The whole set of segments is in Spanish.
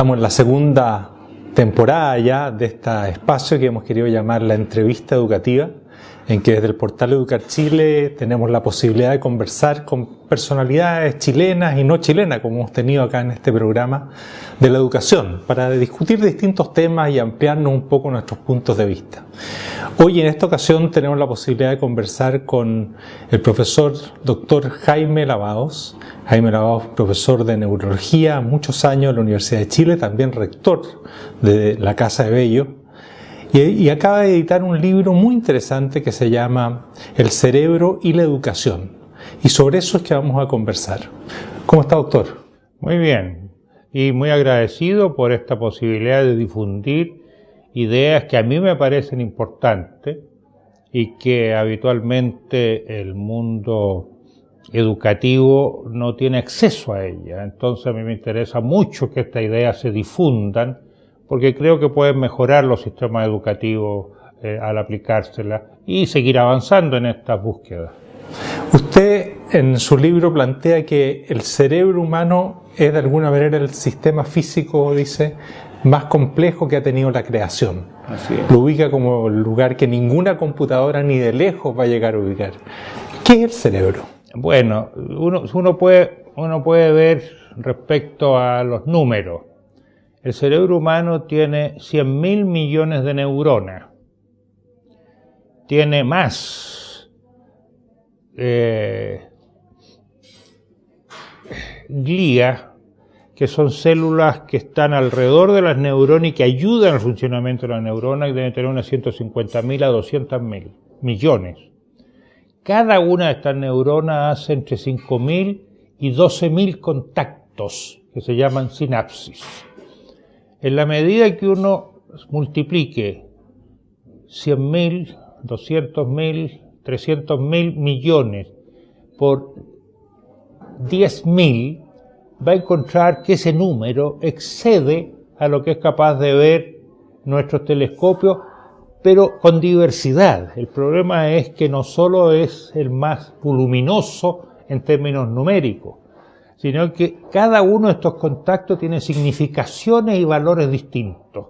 Estamos en la segunda temporada ya de este espacio que hemos querido llamar la entrevista educativa, en que desde el portal Educar Chile tenemos la posibilidad de conversar con personalidades chilenas y no chilenas, como hemos tenido acá en este programa, de la educación, para discutir distintos temas y ampliarnos un poco nuestros puntos de vista. Hoy en esta ocasión tenemos la posibilidad de conversar con el profesor Dr. Jaime Lavaos. Jaime Lavaos, profesor de neurología, muchos años en la Universidad de Chile, también rector de la Casa de Bello. Y acaba de editar un libro muy interesante que se llama El cerebro y la educación. Y sobre eso es que vamos a conversar. ¿Cómo está, doctor? Muy bien. Y muy agradecido por esta posibilidad de difundir ideas que a mí me parecen importantes y que habitualmente el mundo educativo no tiene acceso a ellas. Entonces a mí me interesa mucho que estas ideas se difundan, porque creo que pueden mejorar los sistemas educativos al aplicárselas y seguir avanzando en estas búsquedas. Usted en su libro plantea que el cerebro humano es de alguna manera el sistema físico, dice, más complejo que ha tenido la creación. Así es. Lo ubica como el lugar que ninguna computadora ni de lejos va a llegar a ubicar. ¿Qué es el cerebro? Bueno, uno puede ver respecto a los números. El cerebro humano tiene 100.000 millones de neuronas. Tiene más glía, que son células que están alrededor de las neuronas y que ayudan al funcionamiento de las neuronas, y deben tener unas 150.000 a 200.000 millones. Cada una de estas neuronas hace entre 5.000 y 12.000 contactos, que se llaman sinapsis. En la medida que uno multiplique 100.000, 200.000, 300.000 millones por 10.000, va a encontrar que ese número excede a lo que es capaz de ver nuestros telescopios, pero con diversidad. El problema es que no solo es el más voluminoso en términos numéricos, sino que cada uno de estos contactos tiene significaciones y valores distintos.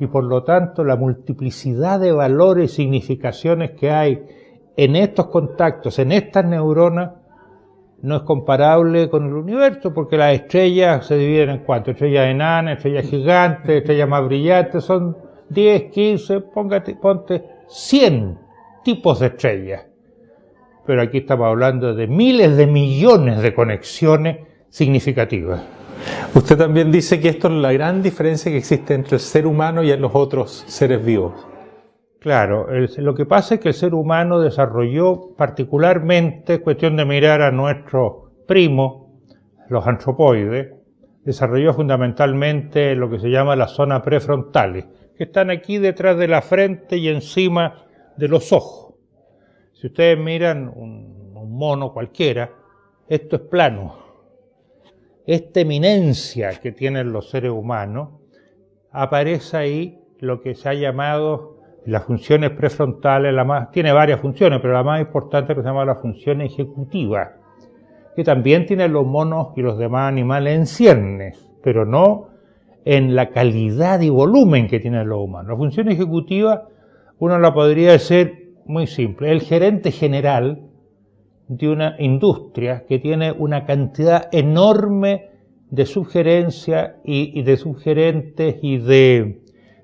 Y por lo tanto, la multiplicidad de valores y significaciones que hay en estos contactos, en estas neuronas, no es comparable con el universo, porque las estrellas se dividen en cuánto: estrellas enanas, estrellas gigantes, estrellas más brillantes, son 10, 15, ponte 100 tipos de estrellas. Pero aquí estamos hablando de miles de millones de conexiones significativas. Usted también dice que esto es la gran diferencia que existe entre el ser humano y los otros seres vivos. Claro, lo que pasa es que el ser humano desarrolló particularmente, cuestión de mirar a nuestros primos, los antropoides, desarrolló fundamentalmente lo que se llama las zonas prefrontales, que están aquí detrás de la frente y encima de los ojos. Si ustedes miran un mono cualquiera, esto es plano. Esta eminencia que tienen los seres humanos, aparece ahí lo que se ha llamado las funciones prefrontales. Tiene varias funciones, pero la más importante es que se llama la función ejecutiva, que también tienen los monos y los demás animales en ciernes, pero no en la calidad y volumen que tienen los humanos. La función ejecutiva uno la podría decir muy simple: el gerente general de una industria que tiene una cantidad enorme de subgerencia y de subgerentes y de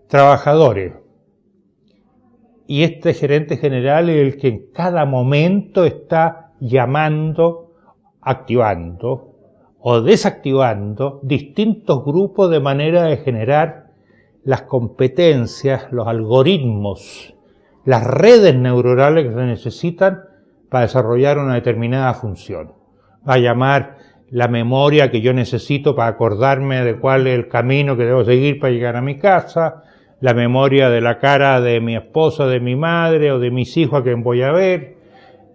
trabajadores. Y este gerente general es el que en cada momento está llamando, activando o desactivando distintos grupos de manera de generar las competencias, los algoritmos, las redes neuronales que se necesitan para desarrollar una determinada función. Va a llamar la memoria que yo necesito para acordarme de cuál es el camino que debo seguir para llegar a mi casa, la memoria de la cara de mi esposa, de mi madre o de mis hijos a quien voy a ver,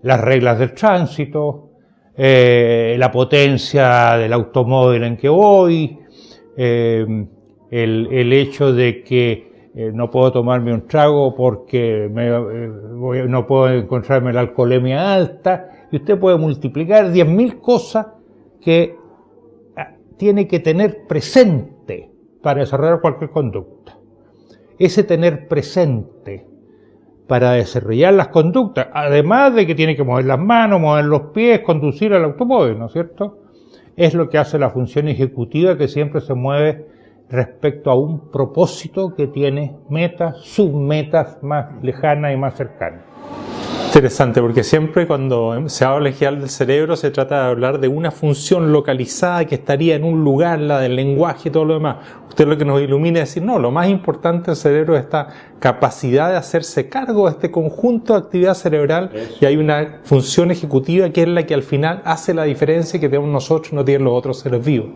las reglas del tránsito, la potencia del automóvil en que voy, el hecho de que no puedo tomarme un trago porque no puedo encontrarme la alcoholemia alta, y usted puede multiplicar 10.000 cosas que tiene que tener presente para desarrollar cualquier conducta. Ese tener presente para desarrollar las conductas, además de que tiene que mover las manos, mover los pies, conducir el automóvil, ¿no es cierto? Es lo que hace la función ejecutiva, que siempre se mueve respecto a un propósito que tiene metas, submetas más lejanas y más cercanas. Interesante, porque siempre cuando se habla en general del cerebro se trata de hablar de una función localizada que estaría en un lugar, la del lenguaje y todo lo demás. Usted lo que nos ilumina es decir, no, lo más importante del cerebro es esta capacidad de hacerse cargo de este conjunto de actividad cerebral. Eso. Y hay una función ejecutiva que es la que al final hace la diferencia que tenemos nosotros y no tienen los otros seres vivos.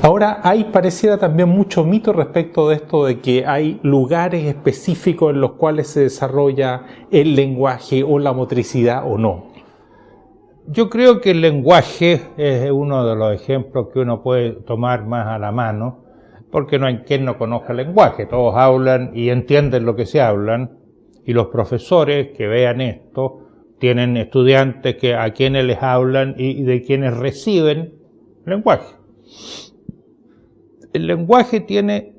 Ahora, hay pareciera también mucho mito respecto de esto de que hay lugares específicos en los cuales se desarrolla el lenguaje o la motricidad o no. Yo creo que el lenguaje es uno de los ejemplos que uno puede tomar más a la mano, porque no hay quien no conozca el lenguaje, todos hablan y entienden lo que se hablan, y los profesores que vean esto tienen estudiantes a quienes les hablan y de quienes reciben lenguaje. El lenguaje tiene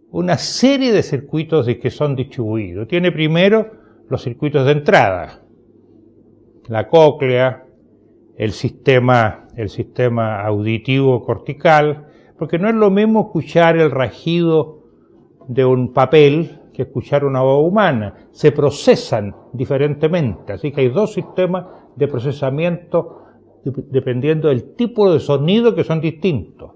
una serie de circuitos que son distribuidos. Tiene primero los circuitos de entrada, la cóclea, el sistema auditivo cortical, porque no es lo mismo escuchar el rajido de un papel que escuchar una voz humana. Se procesan diferentemente, así que hay dos sistemas de procesamiento dependiendo del tipo de sonido que son distintos.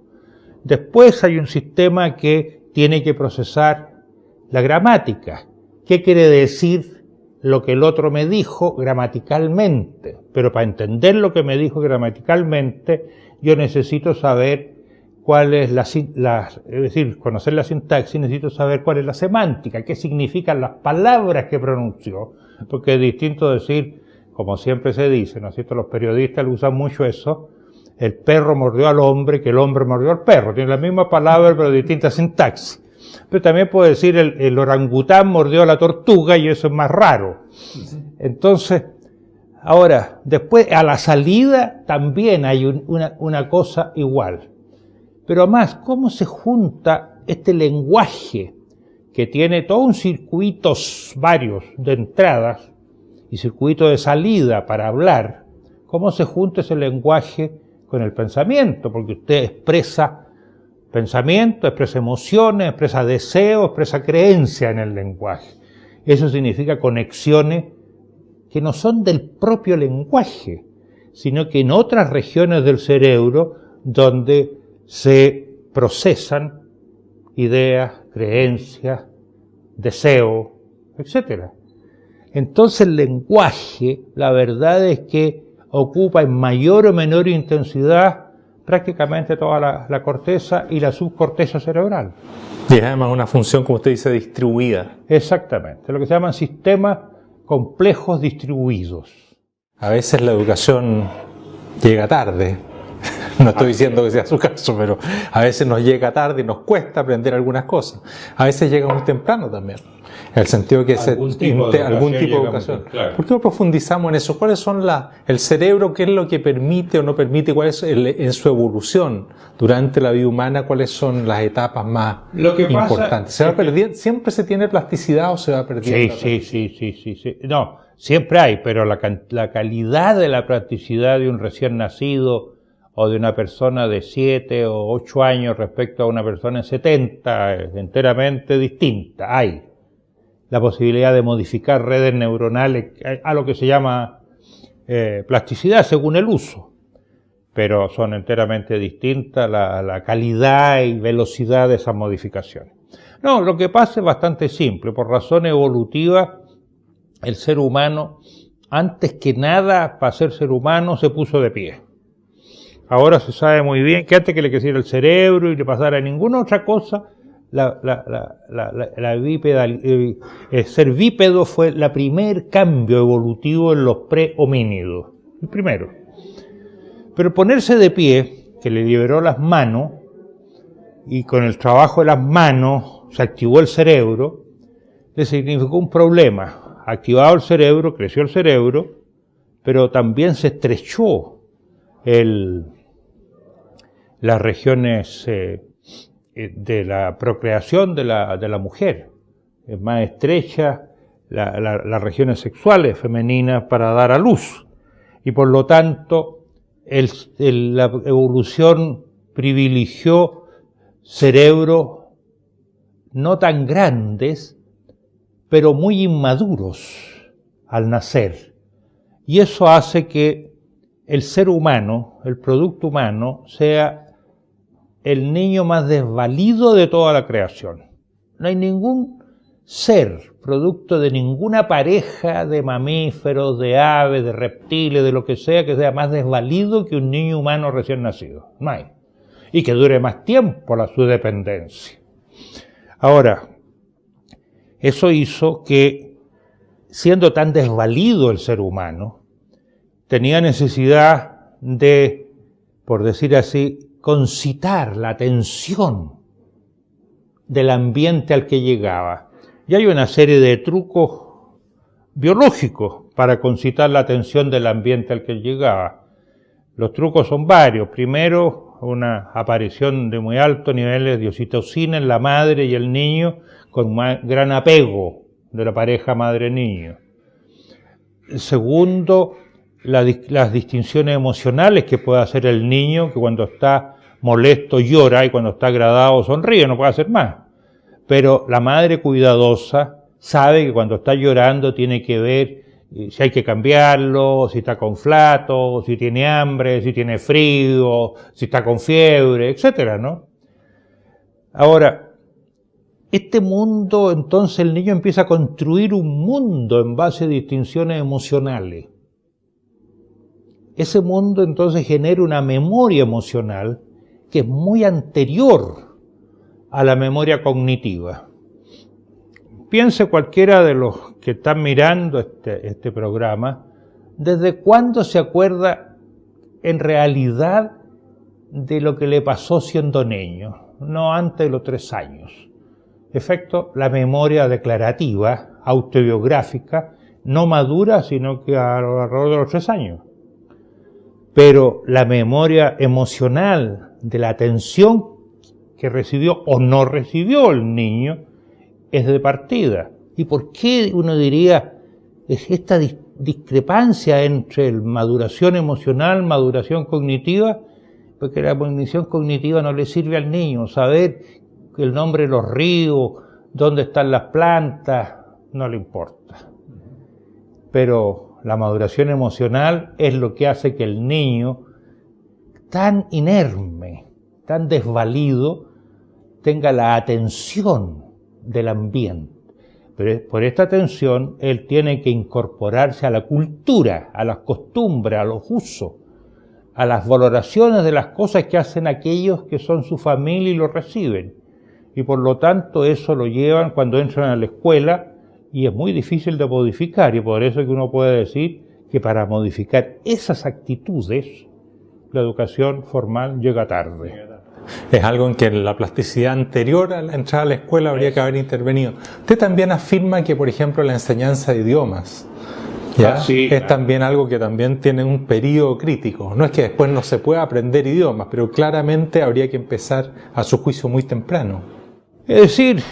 Después hay un sistema que tiene que procesar la gramática. ¿Qué quiere decir lo que el otro me dijo gramaticalmente? Pero para entender lo que me dijo gramaticalmente, yo necesito saber cuál es es decir, conocer la sintaxis, necesito saber cuál es la semántica, qué significan las palabras que pronunció, porque es distinto decir, como siempre se dice, ¿no es cierto? Los periodistas lo usan mucho eso, el perro mordió al hombre, que el hombre mordió al perro, tiene la misma palabra pero distinta sintaxis. Pero también puedo decir el orangután mordió a la tortuga y eso es más raro. Entonces, ahora, después a la salida también hay una cosa igual. Pero además, ¿cómo se junta este lenguaje que tiene todo un circuitos varios de entradas y circuito de salida para hablar? ¿Cómo se junta ese lenguaje con el pensamiento? Porque usted expresa pensamiento, expresa emociones, expresa deseo, expresa creencia en el lenguaje. Eso significa conexiones que no son del propio lenguaje, sino que en otras regiones del cerebro donde se procesan ideas, creencias, deseo, etc. Entonces el lenguaje, la verdad es que ocupa en mayor o menor intensidad prácticamente toda la corteza y la subcorteza cerebral. Y es además una función, como usted dice, distribuida. Exactamente, lo que se llaman sistemas complejos distribuidos. A veces la educación llega tarde. No estoy diciendo que sea su caso, pero a veces nos llega tarde y nos cuesta aprender algunas cosas. A veces llega muy temprano también. En el sentido que algún tipo de educación. Claro. ¿Por qué no profundizamos en eso? ¿Cuáles son el cerebro? ¿Qué es lo que permite o no permite? ¿Cuál es en su evolución durante la vida humana? ¿Cuáles son las etapas más importantes? ¿Se va perdiendo? ¿Siempre se tiene plasticidad o se va perdiendo? Sí. No, siempre hay, pero la calidad de la plasticidad de un recién nacido o de una persona de 7 o 8 años respecto a una persona de 70 es enteramente distinta. Hay la posibilidad de modificar redes neuronales a lo que se llama plasticidad según el uso, pero son enteramente distintas la calidad y velocidad de esas modificaciones. No, lo que pasa es bastante simple. Por razón evolutiva, el ser humano, antes que nada, para ser ser humano, se puso de pie. Ahora se sabe muy bien que antes que le creciera el cerebro y le pasara ninguna otra cosa, ser bípedo fue el primer cambio evolutivo en los prehomínidos. El primero. Pero ponerse de pie, que le liberó las manos, y con el trabajo de las manos se activó el cerebro, le significó un problema. Activado el cerebro, creció el cerebro, pero también se estrechó las regiones de la procreación de la mujer. Es más estrecha las regiones sexuales femeninas para dar a luz. Y por lo tanto, la evolución privilegió cerebros no tan grandes, pero muy inmaduros al nacer. Y eso hace que el ser humano, el producto humano, sea el niño más desvalido de toda la creación. No hay ningún ser, producto de ninguna pareja de mamíferos, de aves, de reptiles, de lo que sea más desvalido que un niño humano recién nacido. No hay. Y que dure más tiempo su dependencia. Ahora, eso hizo que, siendo tan desvalido el ser humano, tenía necesidad de, por decir así, concitar la atención del ambiente al que llegaba. Y hay una serie de trucos biológicos para concitar la atención del ambiente al que llegaba. Los trucos son varios. Primero, una aparición de muy altos niveles de oxitocina en la madre y el niño, con gran apego de la pareja madre-niño. Segundo, las distinciones emocionales que puede hacer el niño, que cuando está molesto llora y cuando está agradado sonríe, no puede hacer más. Pero la madre cuidadosa sabe que cuando está llorando tiene que ver si hay que cambiarlo, si está con flato, si tiene hambre, si tiene frío, si está con fiebre, etcétera, ¿no? Ahora, este mundo, entonces el niño empieza a construir un mundo en base a distinciones emocionales. Ese mundo entonces genera una memoria emocional que es muy anterior a la memoria cognitiva. Piense cualquiera de los que están mirando este programa, ¿desde cuándo se acuerda en realidad de lo que le pasó siendo niño? No antes de los 3 años. Efecto, la memoria declarativa, autobiográfica, no madura, sino que alrededor de los 3 años. Pero la memoria emocional de la atención que recibió o no recibió el niño es de partida. ¿Y por qué uno diría es esta discrepancia entre maduración emocional, maduración cognitiva? Porque la maduración cognitiva no le sirve al niño. Saber el nombre de los ríos, dónde están las plantas, no le importa. Pero la maduración emocional es lo que hace que el niño, tan inerme, tan desvalido, tenga la atención del ambiente. Pero por esta atención, él tiene que incorporarse a la cultura, a las costumbres, a los usos, a las valoraciones de las cosas que hacen aquellos que son su familia y lo reciben. Y por lo tanto, eso lo llevan cuando entran a la escuela y es muy difícil de modificar. Y por eso es que uno puede decir que para modificar esas actitudes, la educación formal llega tarde. Es algo en que la plasticidad anterior a la entrada a la escuela habría que haber intervenido. Usted también afirma que, por ejemplo, la enseñanza de idiomas sí, es también algo que también tiene un periodo crítico. No es que después no se pueda aprender idiomas, pero claramente habría que empezar a su juicio muy temprano. Es decir,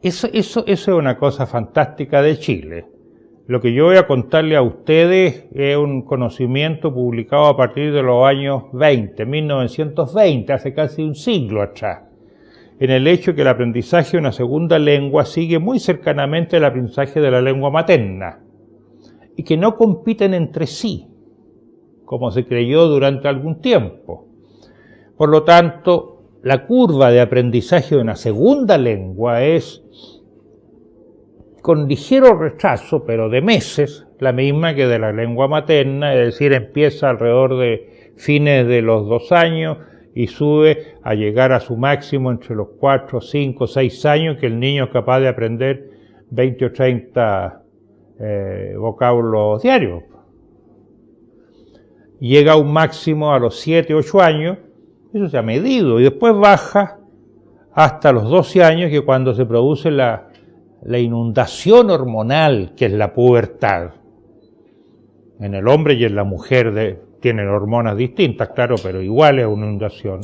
eso es una cosa fantástica de Chile. Lo que yo voy a contarle a ustedes es un conocimiento publicado a partir de los años 1920, hace casi un siglo atrás, en el hecho que el aprendizaje de una segunda lengua sigue muy cercanamente al aprendizaje de la lengua materna y que no compiten entre sí, como se creyó durante algún tiempo. Por lo tanto, la curva de aprendizaje de una segunda lengua es, con ligero retraso, pero de meses, la misma que de la lengua materna, es decir, empieza alrededor de fines de los 2 años y sube a llegar a su máximo entre los 4, 5, 6 años, que el niño es capaz de aprender 20 o 30 vocablos diarios. Llega a un máximo a los 7, 8 años, eso se ha medido, y después baja hasta los 12 años, que cuando se produce la inundación hormonal, que es la pubertad. En el hombre y en la mujer tienen hormonas distintas, claro, pero igual es una inundación.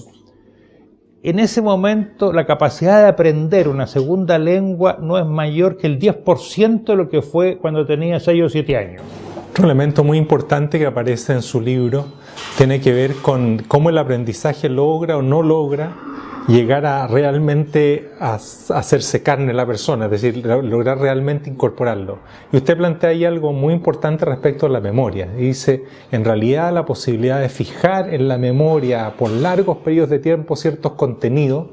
en ese momento la capacidad de aprender una segunda lengua no es mayor que el 10% de lo que fue cuando tenía 6 o 7 años. Otro elemento muy importante que aparece en su libro tiene que ver con cómo el aprendizaje logra o no logra llegar a realmente a hacerse carne la persona, es decir, lograr realmente incorporarlo. Y usted plantea ahí algo muy importante respecto a la memoria. Y dice, en realidad la posibilidad de fijar en la memoria por largos periodos de tiempo ciertos contenidos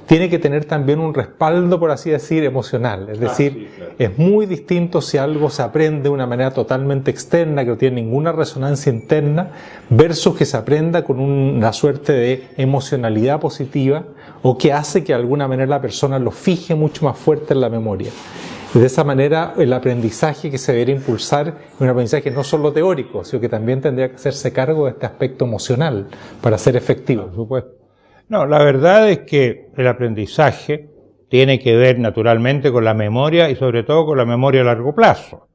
tiene que tener también un respaldo, por así decir, emocional. Es decir, claro. Es muy distinto si algo se aprende de una manera totalmente externa, que no tiene ninguna resonancia interna, versus que se aprenda con una suerte de emocionalidad positiva o que hace que de alguna manera la persona lo fije mucho más fuerte en la memoria. Y de esa manera el aprendizaje que se debería impulsar es un aprendizaje no solo teórico, sino que también tendría que hacerse cargo de este aspecto emocional para ser efectivo. Por supuesto. No, la verdad es que el aprendizaje tiene que ver naturalmente con la memoria y sobre todo con la memoria a largo plazo.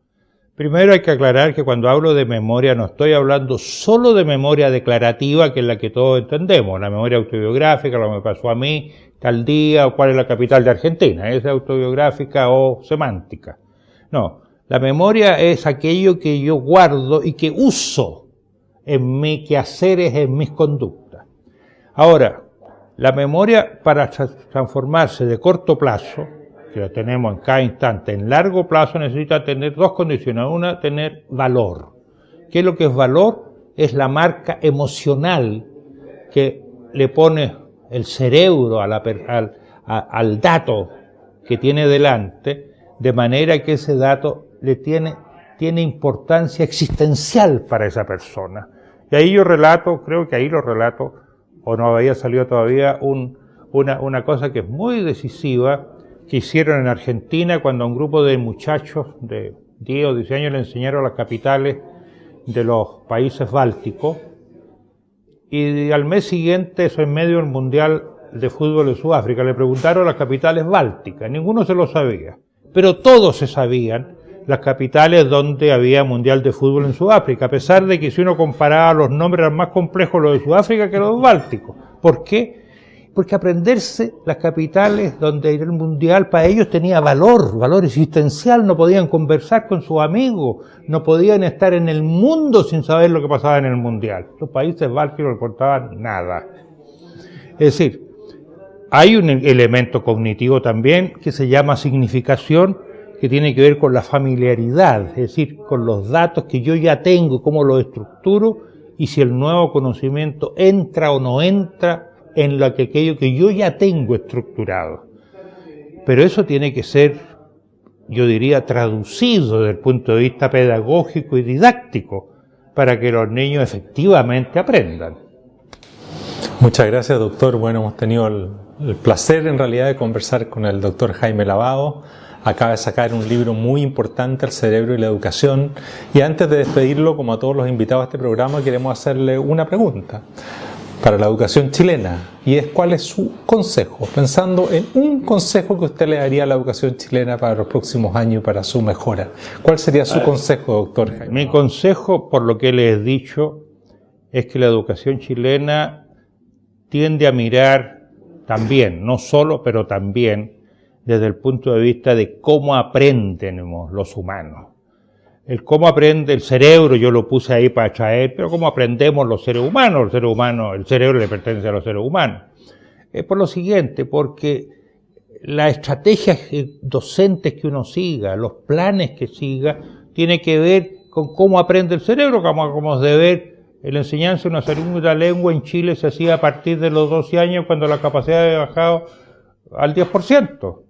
Primero hay que aclarar que cuando hablo de memoria no estoy hablando solo de memoria declarativa, que es la que todos entendemos, la memoria autobiográfica, lo que me pasó a mí, tal día, o cuál es la capital de Argentina, es autobiográfica o semántica. No, la memoria es aquello que yo guardo y que uso en mis quehaceres, en mis conductas. Ahora, la memoria para transformarse de corto plazo, que lo tenemos en cada instante, en largo plazo necesita tener dos condiciones. Una, tener valor. ¿Qué es lo que es valor? Es la marca emocional que le pone el cerebro al dato que tiene delante, de manera que ese dato le tiene importancia existencial para esa persona. Y ahí yo relato, creo que ahí lo relato, o no había salido todavía, una cosa que es muy decisiva, que hicieron en Argentina cuando a un grupo de muchachos de 10 o 12 años le enseñaron las capitales de los países bálticos, y al mes siguiente, eso en medio del Mundial de Fútbol de Sudáfrica, le preguntaron las capitales bálticas, ninguno se lo sabía, pero todos se sabían las capitales donde había Mundial de Fútbol en Sudáfrica, a pesar de que si uno comparaba los nombres eran más complejos los de Sudáfrica que los bálticos. ¿Por qué? Porque aprenderse las capitales donde era el Mundial para ellos tenía valor existencial, no podían conversar con sus amigos, no podían estar en el mundo sin saber lo que pasaba en el Mundial. Los países bálticos no les importaban nada. Es decir, hay un elemento cognitivo también que se llama significación, que tiene que ver con la familiaridad, es decir, con los datos que yo ya tengo, cómo los estructuro y si el nuevo conocimiento entra o no entra en aquello que yo ya tengo estructurado. Pero eso tiene que ser, yo diría, traducido desde el punto de vista pedagógico y didáctico para que los niños efectivamente aprendan. Muchas gracias, doctor. Bueno, hemos tenido el placer en realidad de conversar con el doctor Jaime Lavado. Acaba de sacar un libro muy importante, El cerebro y la educación. Y antes de despedirlo, como a todos los invitados a este programa, queremos hacerle una pregunta para la educación chilena. Y es, ¿cuál es su consejo? Pensando en un consejo que usted le daría a la educación chilena para los próximos años, para su mejora. ¿Cuál sería su consejo, doctor Jaime? Mi consejo, por lo que les he dicho, es que la educación chilena tiende a mirar también, no solo, pero también, desde el punto de vista de cómo aprendemos los humanos. El cómo aprende el cerebro, yo lo puse ahí para traer, pero cómo aprendemos los seres humanos. El cerebro le pertenece a los seres humanos. Por lo siguiente, porque las estrategias docentes que uno siga, los planes que siga, tiene que ver con cómo aprende el cerebro, como acabamos de ver. La enseñanza de una segunda lengua en Chile se hacía a partir de los 12 años, cuando la capacidad había bajado al 10%.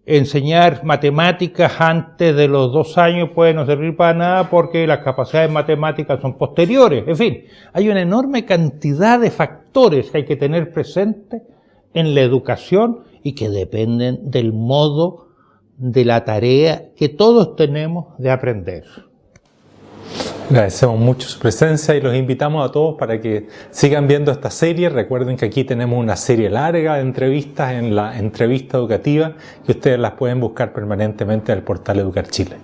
Enseñar matemáticas antes de los 2 años puede no servir para nada porque las capacidades matemáticas son posteriores. En fin, hay una enorme cantidad de factores que hay que tener presentes en la educación y que dependen del modo de la tarea que todos tenemos de aprender. Agradecemos mucho su presencia y los invitamos a todos para que sigan viendo esta serie. Recuerden que aquí tenemos una serie larga de entrevistas en la entrevista educativa que ustedes las pueden buscar permanentemente en el portal Educar Chile.